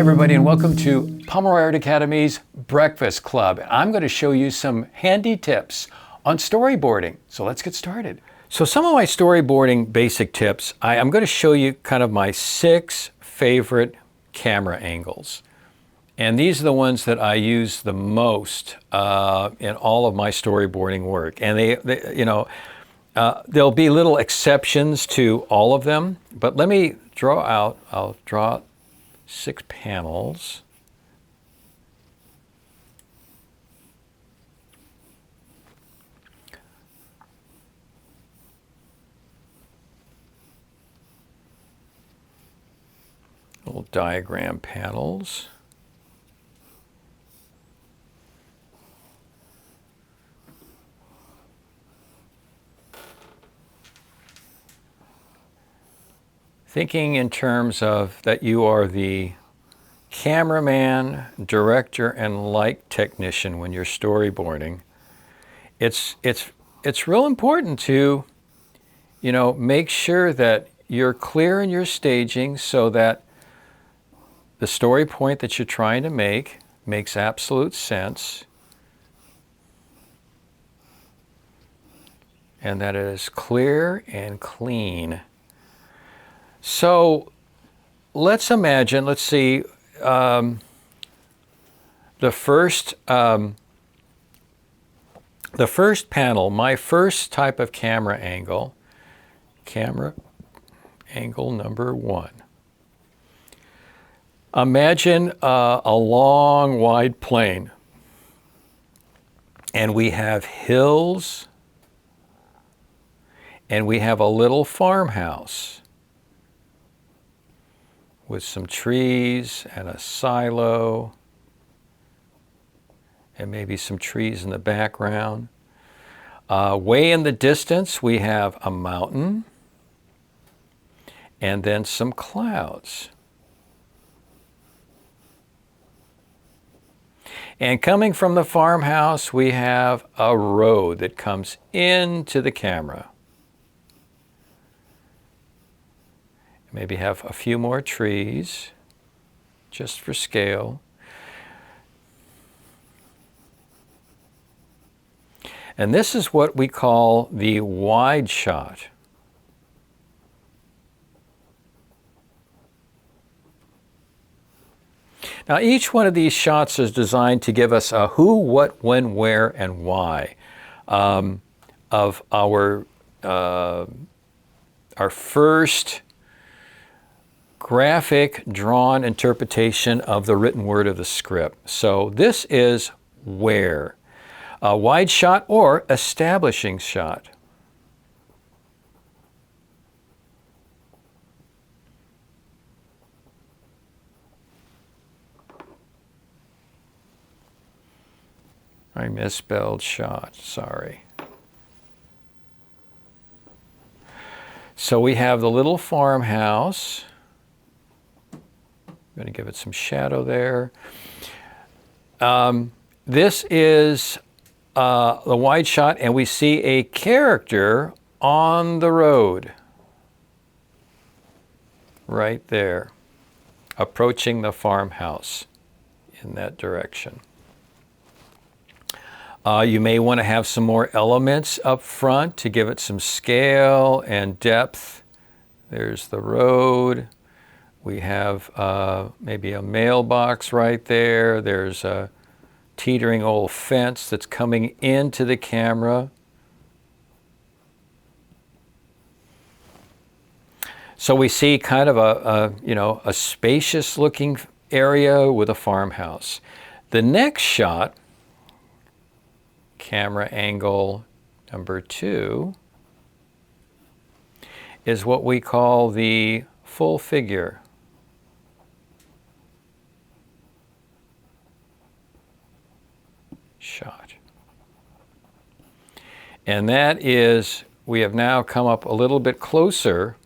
everybody, and welcome to Pomeroy Art Academy's Breakfast Club. I'm going to show you some handy tips on storyboarding. So let's get started. So some of my storyboarding basic tips, I'm going to show you kind of my 6 favorite camera angles. And these are the ones that I use the most in all of my storyboarding work. And there'll be little exceptions to all of them, but let me I'll draw out 6 panels. Little diagram panels. Thinking in terms of that you are the cameraman, director, and light technician when you're storyboarding, it's real important to, make sure that you're clear in your staging so that the story point that you're trying to make makes absolute sense, and that it is clear and clean. So let's imagine, let's see, the first panel, my first type of camera angle number 1. Imagine a long, wide plain, and we have hills, and we have a little farmhouse with some trees and a silo and maybe some trees in the background. Way in the distance, we have a mountain and then some clouds. And coming from the farmhouse, we have a road that comes into the camera. Maybe have a few more trees, just for scale. And this is what we call the wide shot. Now, each one of these shots is designed to give us a who, what, when, where, and why of our first graphic drawn interpretation of the written word of the script. So this is where. A wide shot or establishing shot. I misspelled shot, sorry. So we have the little farmhouse. I'm going to give it some shadow there. This is the wide shot, and we see a character on the road right there, approaching the farmhouse in that direction. You may want to have some more elements up front to give it some scale and depth. There's the road. We have maybe a mailbox right there. There's a teetering old fence that's coming into the camera. So we see kind of a spacious looking area with a farmhouse. The next shot, camera angle number 2, is what we call the full figure. Shot. And that is, we have now come up a little bit closer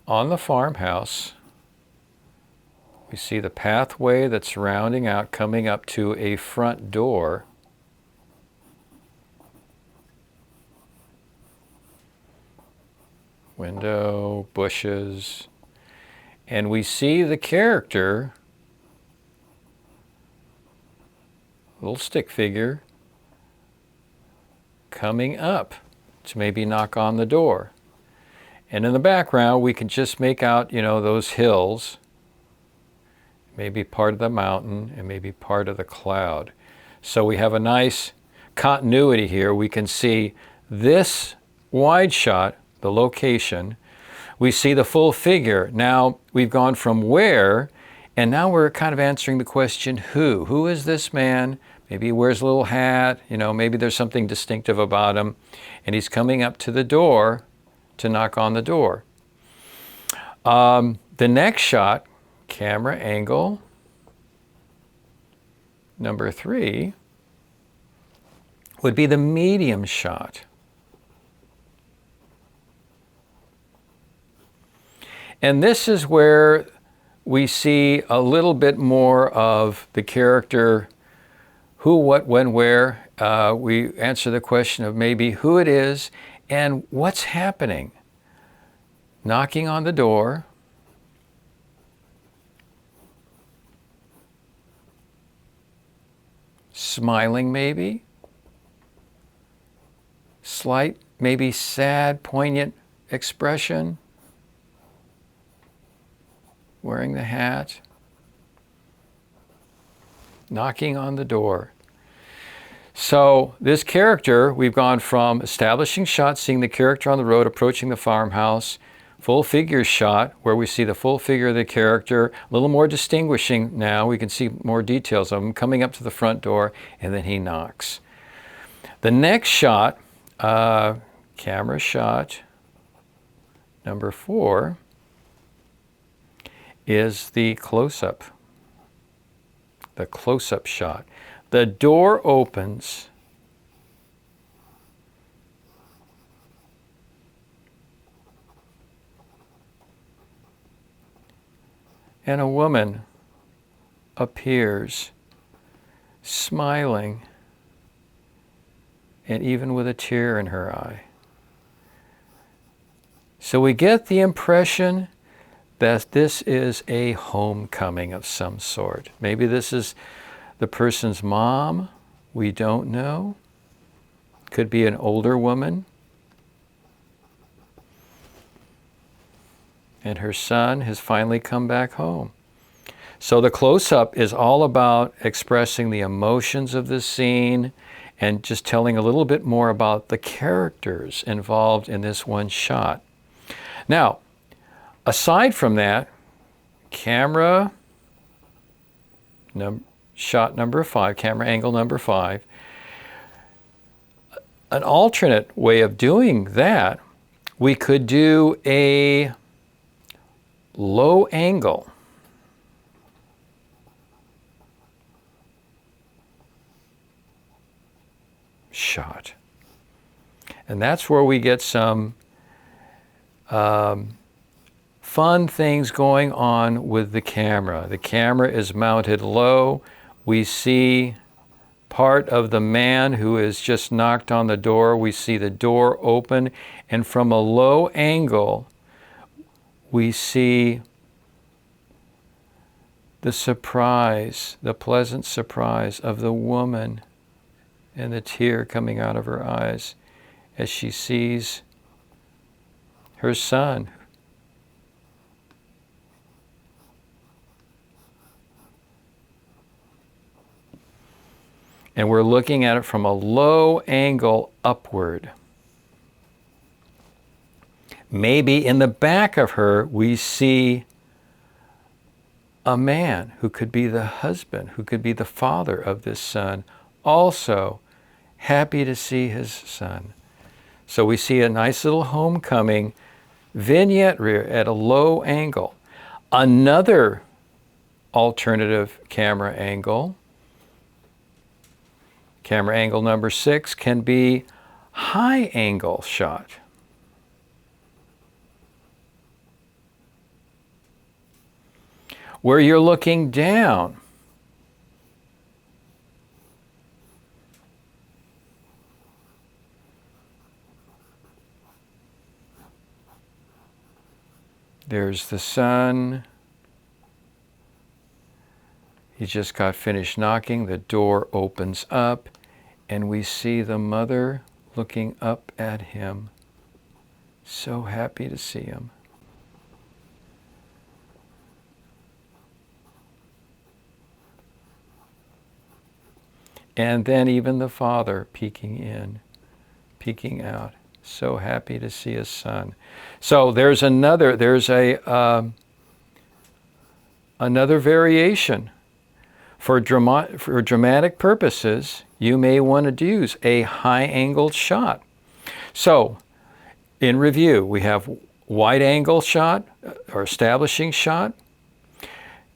on the farmhouse. We see the pathway that's rounding out, coming up to a front door. Window, bushes, and we see the character, little stick figure, coming up to maybe knock on the door. And in the background, we can just make out, those hills, maybe part of the mountain, and maybe part of the cloud. So we have a nice continuity here. We can see this wide shot, the location. We see the full figure. Now we've gone from where, and now we're kind of answering the question who. Who is this man? Maybe he wears a little hat, maybe there's something distinctive about him, and he's coming up to the door to knock on the door. The next shot, camera angle number 3, would be the medium shot. And this is where we see a little bit more of the character, who, what, when, where. We answer the question of maybe who it is and what's happening. Knocking on the door. Smiling maybe. Slight, maybe sad, poignant expression. Wearing the hat. Knocking on the door. So this character, we've gone from establishing shot, seeing the character on the road, approaching the farmhouse, full figure shot, where we see the full figure of the character, a little more distinguishing now. We can see more details of him coming up to the front door, and then he knocks. The next shot, camera shot number 4, is the close-up. The close-up shot. The door opens. And a woman appears, smiling, and even with a tear in her eye. So we get the impression that this is a homecoming of some sort. Maybe this is the person's mom, we don't know. Could be an older woman. And her son has finally come back home. So the close-up is all about expressing the emotions of the scene and just telling a little bit more about the characters involved in this one shot. Now, aside from that, camera shot number 5, camera angle number 5, an alternate way of doing that, we could do a low angle shot. And that's where we get some fun things going on with the camera. The camera is mounted low. We see part of the man who has just knocked on the door. We see the door open, and from a low angle, we see the surprise, the pleasant surprise of the woman and the tear coming out of her eyes as she sees her son. And we're looking at it from a low angle upward. Maybe in the back of her, we see a man who could be the husband, who could be the father of this son, also happy to see his son. So we see a nice little homecoming vignette rear at a low angle. Another alternative camera angle number 6, can be high angle shot. Where you're looking down. There's the sun, He just got finished knocking. The door opens up, and we see the mother looking up at him. So happy to see him. And then even the father peeking in, peeking out. So happy to see his son. So there's another variation. For dramatic purposes, you may want to use a high-angled shot. So, in review, we have wide-angle shot, or establishing shot,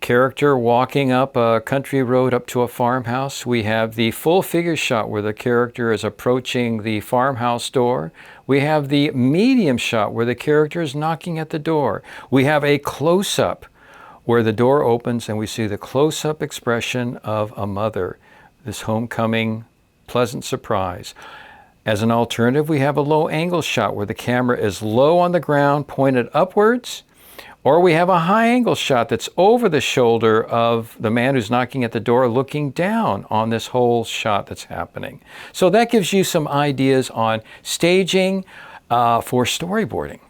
character walking up a country road up to a farmhouse. We have the full figure shot where the character is approaching the farmhouse door. We have the medium shot where the character is knocking at the door. We have a close-up where the door opens and we see the close-up expression of a mother, this homecoming pleasant surprise. As an alternative, we have a low-angle shot where the camera is low on the ground, pointed upwards, or we have a high-angle shot that's over the shoulder of the man who's knocking at the door, looking down on this whole shot that's happening. So that gives you some ideas on staging for storyboarding.